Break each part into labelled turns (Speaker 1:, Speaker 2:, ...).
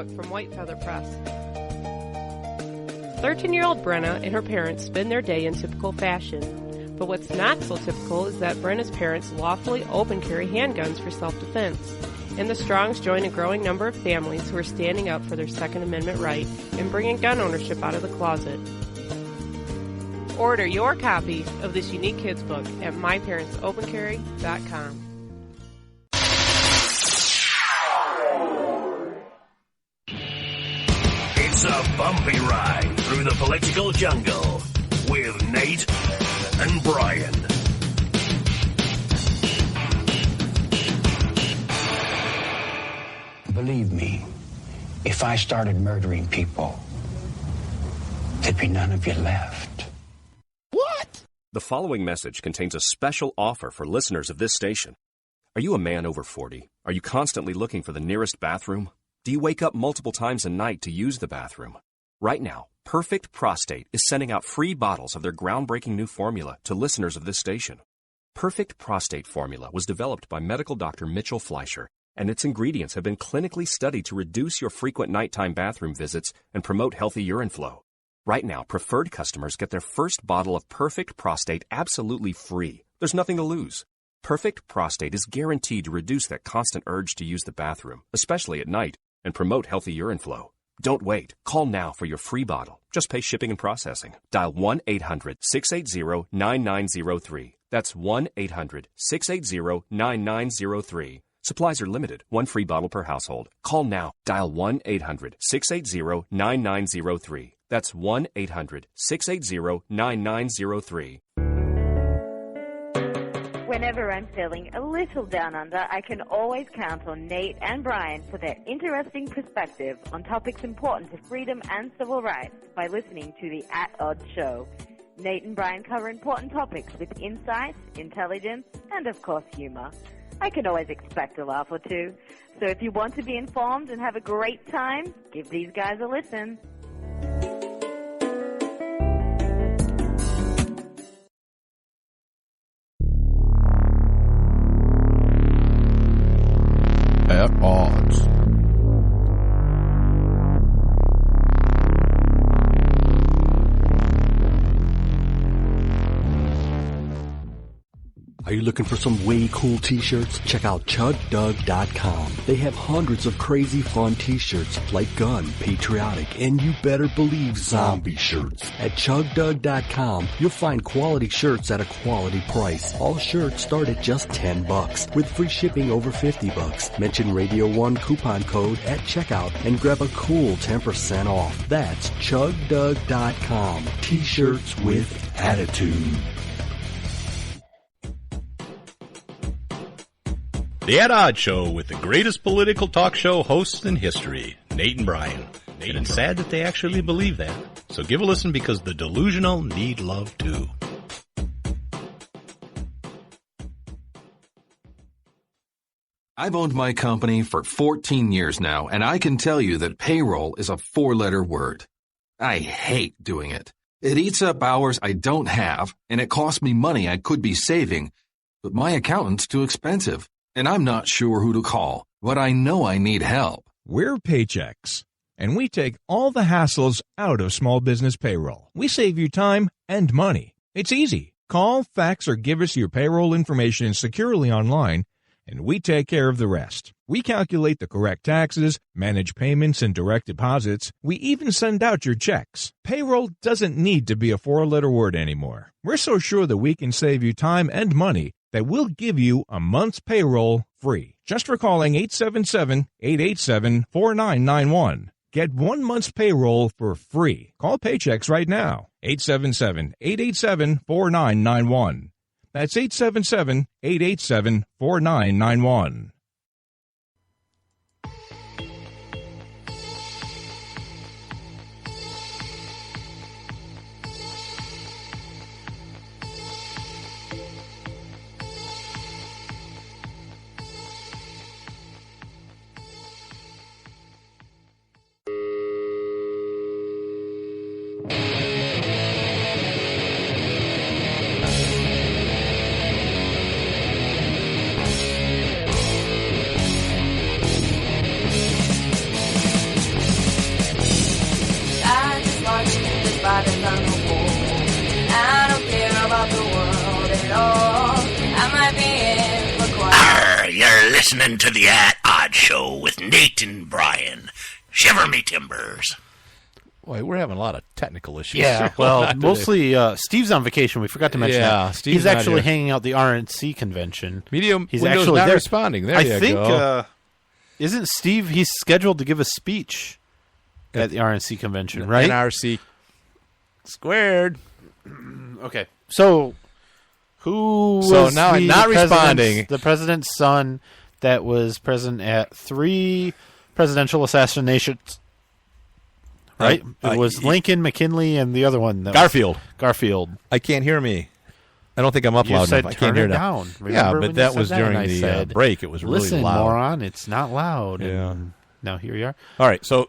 Speaker 1: Book from White Feather Press. 13-year-old Brenna and her parents spend their day in typical fashion. But what's not so typical is that Brenna's parents lawfully open carry handguns for self-defense. And the Strongs join a growing number of families who are standing up for their Second Amendment right and bringing gun ownership out of the closet. Order your copy of this unique kids book at myparentsopencarry.com.
Speaker 2: It's a bumpy ride through the political jungle with Nate and Brian.
Speaker 3: Believe me, if I started murdering people, there'd be none of you left.
Speaker 4: What?
Speaker 5: The following message contains a special offer for listeners of this station. Are you a man over 40? Are you constantly looking for the nearest bathroom? Do you wake up multiple times a night to use the bathroom? Right now, Perfect Prostate is sending out free bottles of their groundbreaking new formula to listeners of this station. Perfect Prostate formula was developed by medical doctor Mitchell Fleischer, and its ingredients have been clinically studied to reduce your frequent nighttime bathroom visits and promote healthy urine flow. Right now, preferred customers get their first bottle of Perfect Prostate absolutely free. There's nothing to lose. Perfect Prostate is guaranteed to reduce that constant urge to use the bathroom, especially at night, and promote healthy urine flow. Don't wait. Call now for your free bottle. Just pay shipping and processing. Dial 1-800-680-9903. That's 1-800-680-9903. Supplies are limited. One free bottle per household. Call now. Dial 1-800-680-9903. That's 1-800-680-9903.
Speaker 6: Whenever I'm feeling a little down under, I can always count on Nate and Brian for their interesting perspective on topics important to freedom and civil rights by listening to the At Odds Show. Nate and Brian cover important topics with insight, intelligence, and of course humor. I can always expect a laugh or two. So if you want to be informed and have a great time, give these guys a listen.
Speaker 4: At Odds.
Speaker 7: Are you looking for some way cool t-shirts? Check out ChugDug.com. They have hundreds of crazy fun t-shirts like gun, patriotic, and you better believe zombie shirts. At ChugDug.com, you'll find quality shirts at a quality price. All shirts start at just $10 with free shipping over $50. Mention Radio 1 coupon code at checkout and grab a cool 10% off. That's ChugDug.com. T-shirts with attitude.
Speaker 8: The At Odds Show with the greatest political talk show hosts in history, Nate and Brian. And it's sad that they actually believe that. So give a listen because the delusional need love too.
Speaker 9: I've owned my company for 14 years now, and I can tell you that payroll is a 4-letter word. I hate doing it. It eats up hours I don't have, and it costs me money I could be saving. But my accountant's too expensive. And I'm not sure who to call, but I know I need help.
Speaker 10: We're Paychex, and we take all the hassles out of small business payroll. We save you time and money. It's easy. Call, fax, or give us your payroll information securely online, and we take care of the rest. We calculate the correct taxes, manage payments and direct deposits. We even send out your checks. Payroll doesn't need to be a 4-letter word anymore. We're so sure that we can save you time and money that we'll give you a month's payroll free. Just for calling 877-887-4991. Get 1 month's payroll for free. Call Paychex right now. 877-887-4991. That's 877-887-4991.
Speaker 2: listening to the At Odd Show with Nate and Brian. Shiver me timbers.
Speaker 8: Boy, we're having a lot of technical issues.
Speaker 11: Yeah, well, mostly Steve's on vacation. We forgot to mention that.
Speaker 8: Steve's
Speaker 11: He's actually
Speaker 8: not here.
Speaker 11: hanging out the RNC convention.
Speaker 8: Medium
Speaker 11: He's
Speaker 8: Windows
Speaker 11: actually
Speaker 8: not
Speaker 11: there.
Speaker 8: responding. There
Speaker 11: I
Speaker 8: you
Speaker 11: think,
Speaker 8: go.
Speaker 11: Isn't Steve, he's scheduled to give a speech at the RNC convention, right?
Speaker 8: NRC squared.
Speaker 11: Okay. So, who
Speaker 8: So
Speaker 11: was
Speaker 8: now
Speaker 11: the
Speaker 8: I'm not
Speaker 11: president's-
Speaker 8: responding.
Speaker 11: The president's son that was present at 3 presidential assassinations, right? It was Lincoln, McKinley, and the other one.
Speaker 8: Garfield.
Speaker 11: Garfield.
Speaker 8: I can't hear me. I don't think I'm up
Speaker 11: You
Speaker 8: loud
Speaker 11: said
Speaker 8: enough. I
Speaker 11: turn
Speaker 8: can't hear
Speaker 11: it
Speaker 8: now.
Speaker 11: down.
Speaker 8: Yeah,
Speaker 11: Remember
Speaker 8: but
Speaker 11: when
Speaker 8: that
Speaker 11: you
Speaker 8: was
Speaker 11: said that?
Speaker 8: during
Speaker 11: And I
Speaker 8: the
Speaker 11: said,
Speaker 8: break. It was
Speaker 11: Listen,
Speaker 8: really loud.
Speaker 11: moron, it's not loud.
Speaker 8: Yeah.
Speaker 11: And now here you are.
Speaker 8: All right. So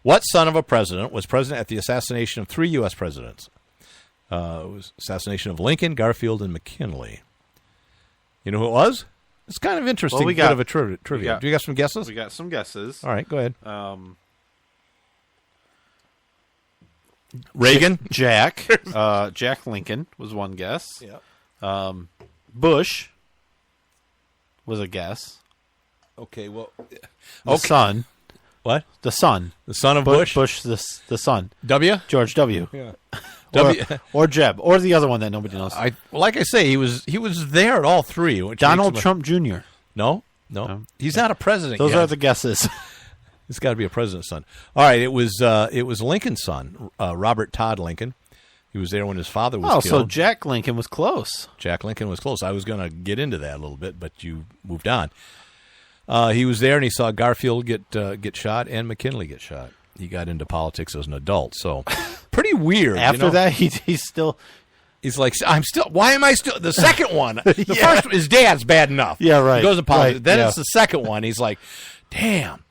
Speaker 8: what son of a president was president at the assassination of 3 U.S. presidents? It was assassination of Lincoln, Garfield, and McKinley. You know who it was? It's kind of interesting.
Speaker 11: Well, we
Speaker 8: bit
Speaker 11: got-
Speaker 8: of a trivia. Do you got some guesses?
Speaker 11: We got some guesses.
Speaker 8: All right, go ahead.
Speaker 11: Reagan, Jack Lincoln was one guess.
Speaker 8: Yeah.
Speaker 11: Bush was a guess.
Speaker 8: Okay, well,
Speaker 11: The son.
Speaker 8: What?
Speaker 11: The son.
Speaker 8: The son of Bush?
Speaker 11: Bush, the son.
Speaker 8: W?
Speaker 11: George W.
Speaker 8: Yeah.
Speaker 11: Or Jeb, or the other one that nobody knows.
Speaker 8: Like I say, he was there at all 3. Which
Speaker 11: Donald
Speaker 8: makes him
Speaker 11: Trump Jr.
Speaker 8: No. He's not a president.
Speaker 11: Those
Speaker 8: yet.
Speaker 11: are the guesses.
Speaker 8: It's got to be a president's son. All right, it was Lincoln's son, Robert Todd Lincoln. He was there when his father was killed.
Speaker 11: So Jack Lincoln was close.
Speaker 8: Jack Lincoln was close. I was going to get into that a little bit, but you moved on. He was there, and he saw Garfield get shot and McKinley get shot. He got into politics as an adult, so pretty weird.
Speaker 11: After that, he's still...
Speaker 8: He's like, why am I still... The second one, the first, his dad's bad enough.
Speaker 11: Yeah, right.
Speaker 8: He goes to politics.
Speaker 11: Right,
Speaker 8: Then
Speaker 11: yeah.
Speaker 8: it's the second one. He's like, damn.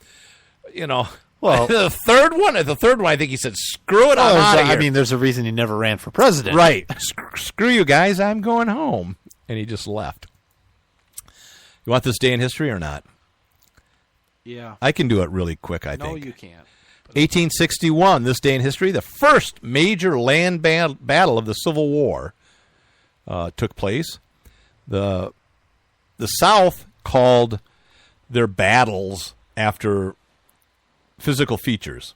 Speaker 11: Well,
Speaker 8: the third one, I think he said, screw it, I'm out of here.
Speaker 11: I mean, there's a reason he never ran for president.
Speaker 8: Right. Screw you guys, I'm going home. And he just left. You want this day in history or not?
Speaker 11: Yeah.
Speaker 8: I can do it really quick, I think.
Speaker 11: No, you can't.
Speaker 8: 1861, this day in history, the first major land battle of the Civil War took place. The South called their battles after physical features,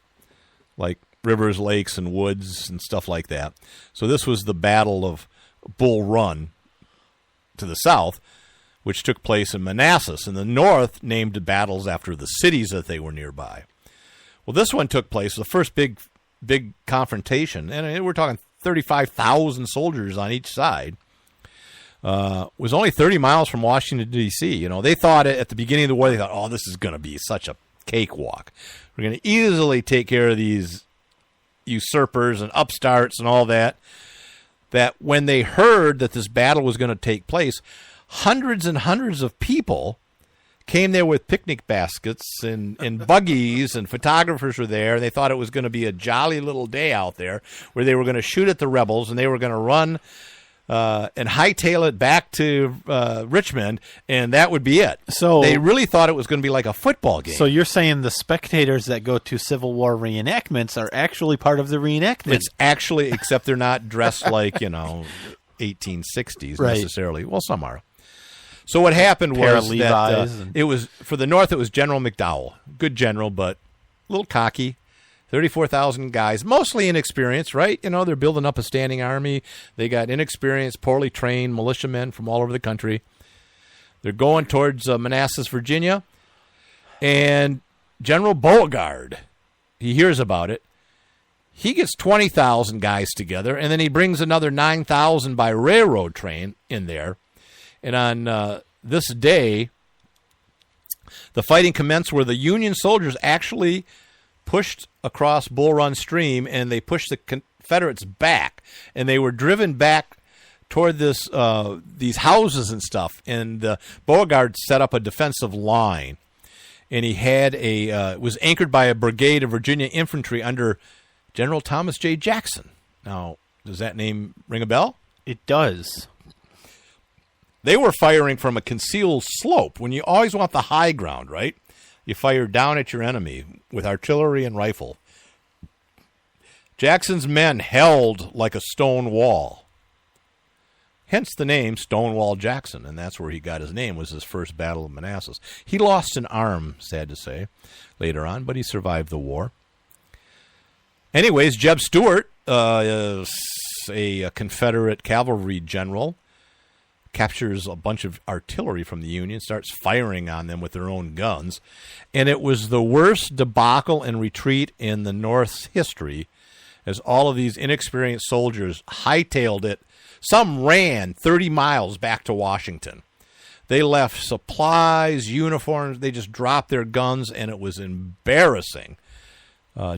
Speaker 8: like rivers, lakes, and woods and stuff like that. So this was the Battle of Bull Run to the south, which took place in Manassas. And the North named battles after the cities that they were nearby. Well, this one took place, the first big confrontation, and we're talking 35,000 soldiers on each side. Was only 30 miles from Washington, D.C. They thought at the beginning of the war, they thought, oh, this is going to be such a cakewalk. We're going to easily take care of these usurpers and upstarts and all that. That when they heard that this battle was going to take place, hundreds and hundreds of people came there with picnic baskets and buggies, and photographers were there, and they thought it was going to be a jolly little day out there where they were going to shoot at the rebels, and they were going to run and hightail it back to Richmond, and that would be it.
Speaker 11: So
Speaker 8: they really thought it was going to be like a football game.
Speaker 11: So you're saying the spectators that go to Civil War reenactments are actually part of the reenactment?
Speaker 8: It's actually, except they're not dressed like, 1860s
Speaker 11: Right.
Speaker 8: necessarily. Well, some are. So what happened
Speaker 11: Pair
Speaker 8: was
Speaker 11: of
Speaker 8: that
Speaker 11: Levi's
Speaker 8: it was, for the North, it was General McDowell. Good general, but a little cocky. 34,000 guys, mostly inexperienced, right? They're building up a standing army. They got inexperienced, poorly trained militiamen from all over the country. They're going towards Manassas, Virginia. And General Beauregard, he hears about it. He gets 20,000 guys together, and then he brings another 9,000 by railroad train in there. And on this day, the fighting commenced where the Union soldiers actually pushed across Bull Run Stream, and they pushed the Confederates back, and they were driven back toward this these houses and stuff. And Beauregard set up a defensive line, and he had was anchored by a brigade of Virginia infantry under General Thomas J. Jackson. Now, does that name ring a bell?
Speaker 11: It does.
Speaker 8: They were firing from a concealed slope. When you always want the high ground, right? You fire down at your enemy with artillery and rifle. Jackson's men held like a stone wall. Hence the name Stonewall Jackson, and that's where he got his name, was his first Battle of Manassas. He lost an arm, sad to say, later on, but he survived the war. Anyways, Jeb Stuart, is a Confederate cavalry general, captures a bunch of artillery from the Union, starts firing on them with their own guns, and it was the worst debacle and retreat in the North's history, as all of these inexperienced soldiers hightailed it. Some ran 30 miles back to Washington. They left supplies, uniforms, they just dropped their guns, and it was embarrassing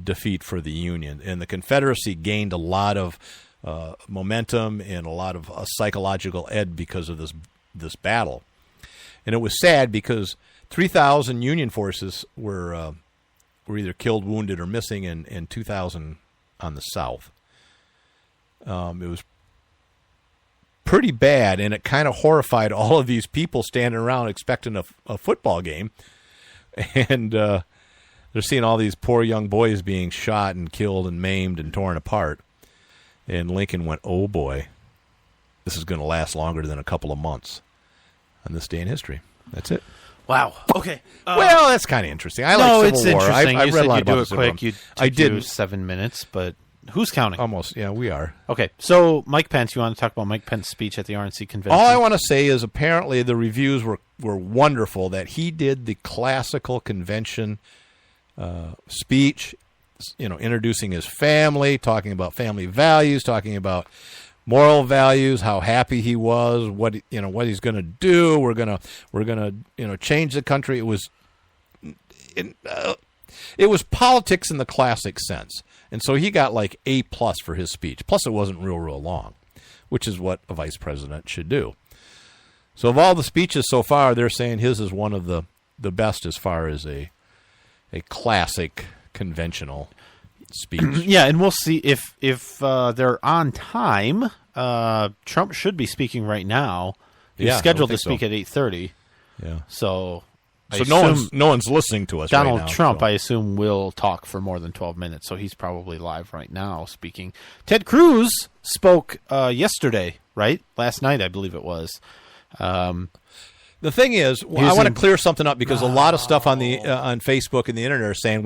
Speaker 8: defeat for the Union. And the Confederacy gained a lot of momentum and a lot of psychological ed because of this battle. And it was sad because 3,000 Union forces were either killed, wounded, or missing, and 2,000 on the South. It was pretty bad, and it kind of horrified all of these people standing around expecting a football game. And they're seeing all these poor young boys being shot and killed and maimed and torn apart. And Lincoln went, oh boy, this is going to last longer than a couple of months on this day in history. That's it.
Speaker 11: Wow. Okay.
Speaker 8: Well, that's kind of interesting. I like Civil War.
Speaker 11: Interesting.
Speaker 8: I've read a lot about the Civil War.
Speaker 11: I did 7 minutes, but who's counting?
Speaker 8: Almost. Yeah, we are.
Speaker 11: Okay. So Mike Pence, you want to talk about Mike Pence's speech at the RNC convention?
Speaker 8: All I want to say is apparently the reviews were wonderful, that he did the classical convention speech, introducing his family, talking about family values, talking about moral values, how happy he was, what he's going to do. We're gonna change the country. It was politics in the classic sense, and so he got like A+ for his speech. Plus, it wasn't real long, which is what a vice president should do. So, of all the speeches so far, they're saying his is one of the best as far as a classic conventional speech.
Speaker 11: Yeah, and we'll see if they're on time. Trump should be speaking right now. He's scheduled to speak at 8:30.
Speaker 8: Yeah.
Speaker 11: So
Speaker 8: no one's listening to us.
Speaker 11: Donald
Speaker 8: right now,
Speaker 11: Trump,
Speaker 8: so.
Speaker 11: I assume, will talk for more than 12 minutes. So he's probably live right now speaking. Ted Cruz spoke yesterday, right? Last night, I believe it was.
Speaker 8: The thing is, I want to clear something up because a lot of stuff on on Facebook and the internet are saying,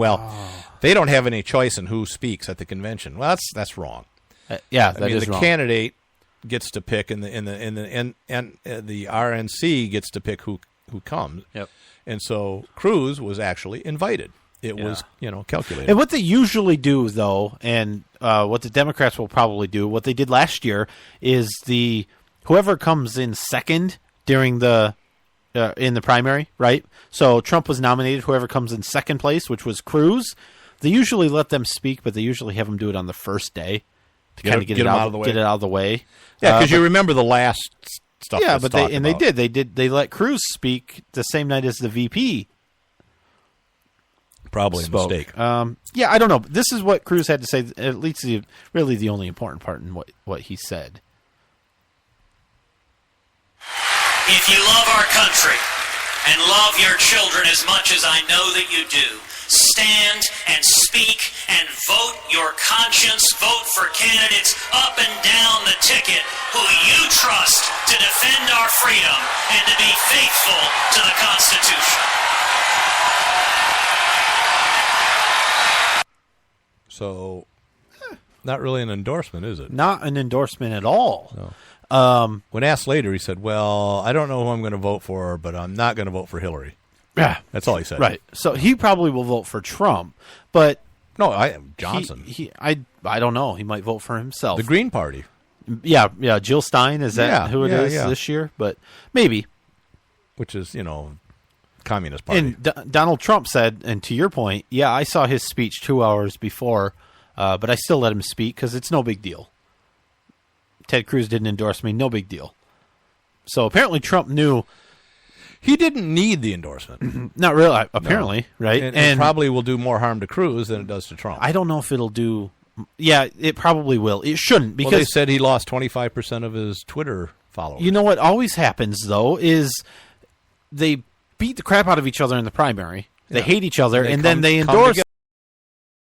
Speaker 8: they don't have any choice in who speaks at the convention. Well, that's wrong.
Speaker 11: Yeah, that is
Speaker 8: the
Speaker 11: wrong.
Speaker 8: Candidate gets to pick, and the RNC gets to pick who comes.
Speaker 11: Yep.
Speaker 8: And so Cruz was actually invited. It was calculated.
Speaker 11: And what they usually do, though, and what the Democrats will probably do, what they did last year, is whoever comes in second during in the primary, right? So Trump was nominated. Whoever comes in second place, which was Cruz, they usually let them speak, but they usually have them do it on the first day to kind of get it out of the way.
Speaker 8: Yeah, because you remember the last stuff.
Speaker 11: Yeah, but they let Cruz speak the same night as the VP.
Speaker 8: Probably
Speaker 11: spoke.
Speaker 8: A mistake.
Speaker 11: Yeah, I don't know. This is what Cruz had to say. At least really the only important part in what he said.
Speaker 12: If you love our country and love your children as much as I know that you do, stand and speak and vote your conscience. Vote for candidates up and down the ticket who you trust to defend our freedom and to be faithful to the Constitution.
Speaker 8: So, not really an endorsement, is it?
Speaker 11: Not an endorsement at all.
Speaker 8: No. When asked later, he said, well, I don't know who I'm going to vote for, but I'm not going to vote for Hillary.
Speaker 11: Yeah.
Speaker 8: That's all he said.
Speaker 11: Right. So he probably will vote for Trump, but...
Speaker 8: No, Johnson.
Speaker 11: I don't know. He might vote for himself.
Speaker 8: The Green Party.
Speaker 11: Yeah. Jill Stein, is that who it is this year? But maybe.
Speaker 8: Which is, Communist Party.
Speaker 11: And Donald Trump said, and to your point, I saw his speech 2 hours before, but I still let him speak because it's no big deal. Ted Cruz didn't endorse me, no big deal. So apparently Trump knew
Speaker 8: he didn't need the endorsement.
Speaker 11: Not really, apparently,
Speaker 8: no.
Speaker 11: right?
Speaker 8: And it probably will do more harm to Cruz than it does to Trump.
Speaker 11: I don't know if it'll do. Yeah, it probably will. It shouldn't because
Speaker 8: they said he lost 25% of his Twitter followers.
Speaker 11: You know what always happens though is they beat the crap out of each other in the primary. They hate each other, and then they endorse